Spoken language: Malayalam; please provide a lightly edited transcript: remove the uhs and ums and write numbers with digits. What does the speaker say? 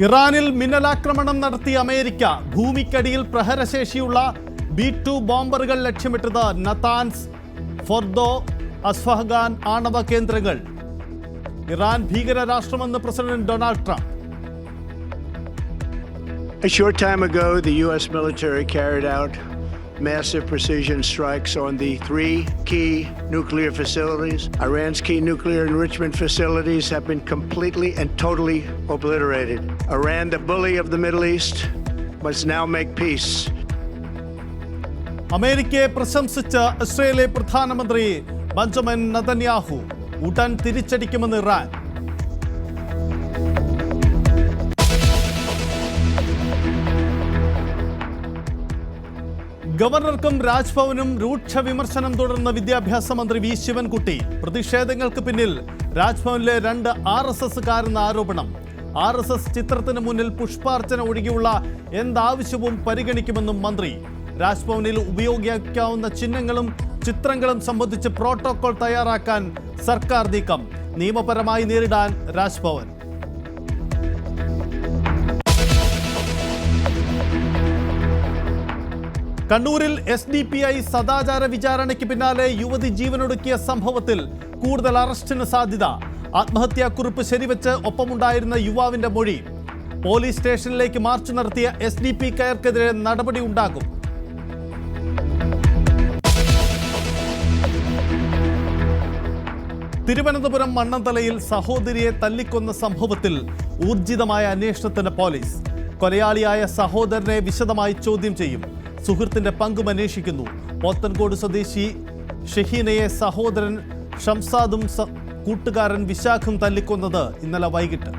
ഇറാനിൽ മിന്നലാക്രമണം നടത്തിയ അമേരിക്ക. ഭൂമിക്കടിയിൽ പ്രഹരശേഷിയുള്ള B-2 ബോംബറുകൾ ലക്ഷ്യമിട്ടത് നതാൻസ്, ഫോർദോ, അസ്ഫഹാൻ ആണവ കേന്ദ്രങ്ങൾ. ഇറാൻ ഭീകര രാഷ്ട്രമെന്ന് president Donald Trump. A short time ago, the U.S. military carried out massive precision strikes on the 3 key nuclear facilities. Iran's key nuclear enrichment facilities have been completely and totally obliterated. Iran, the bully of the Middle East, must now make peace. അമേരിക്കയെ പ്രശംസിച്ച് ഇസ്രയേലിലെ പ്രധാനമന്ത്രി ബെഞ്ചമിൻ നെതന്യാഹു. ഉടൻ തിരിച്ചടിക്കുമെന്ന് ഇറാൻ. ഗവർണർക്കും രാജ്ഭവനും രൂക്ഷ വിമർശനം തുടർന്ന വിദ്യാഭ്യാസ മന്ത്രി വി ശിവൻകുട്ടി. പ്രതിഷേധങ്ങൾക്ക് പിന്നിൽ രാജ്ഭവനിലെ 2 RSSകാരെന്ന ആരോപണം. RSS ചിത്രത്തിന് മുന്നിൽ പുഷ്പാർച്ചന ഒഴികെയുള്ള എന്താവശ്യവും പരിഗണിക്കുമെന്നും മന്ത്രി. രാജ്ഭവനിൽ ഉപയോഗിക്കാവുന്ന ചിഹ്നങ്ങളും ചിത്രങ്ങളും സംബന്ധിച്ച് പ്രോട്ടോകോൾ തയ്യാറാക്കാൻ സർക്കാർ നീക്കം. നിയമപരമായി നേരിടാൻ രാജ്ഭവൻ. കണ്ണൂരിൽ SDPI സദാചാര വിചാരണയ്ക്ക് പിന്നാലെ യുവതി ജീവനൊടുക്കിയ സംഭവത്തിൽ കൂടുതൽ അറസ്റ്റിന് സാധ്യത. ആത്മഹത്യാക്കുറിപ്പ് ശരിവെച്ച് ഒപ്പമുണ്ടായിരുന്ന യുവാവിന്റെ മൊഴി. പോലീസ് സ്റ്റേഷനിലേക്ക് മാർച്ച് നടത്തിയ SDPക്കാർക്കെതിരെ നടപടി ഉണ്ടാകും. തിരുവനന്തപുരം മണ്ണന്തലയിൽ സഹോദരിയെ തല്ലിക്കൊന്ന സംഭവത്തിൽ ഊർജിതമായ അന്വേഷണത്തിന് പോലീസ്. കൊലയാളിയായ സഹോദരനെ വിശദമായി ചോദ്യം ചെയ്യും. സുഹൃത്തിന്റെ പങ്കും അന്വേഷിക്കുന്നു. പോത്തൻകോട് സ്വദേശി ഷഹീനയെ സഹോദരൻ ഷംസാദും കൂട്ടുകാരൻ വിശാഖും തല്ലിക്കൊന്നത് ഇന്നലെ വൈകിട്ട്.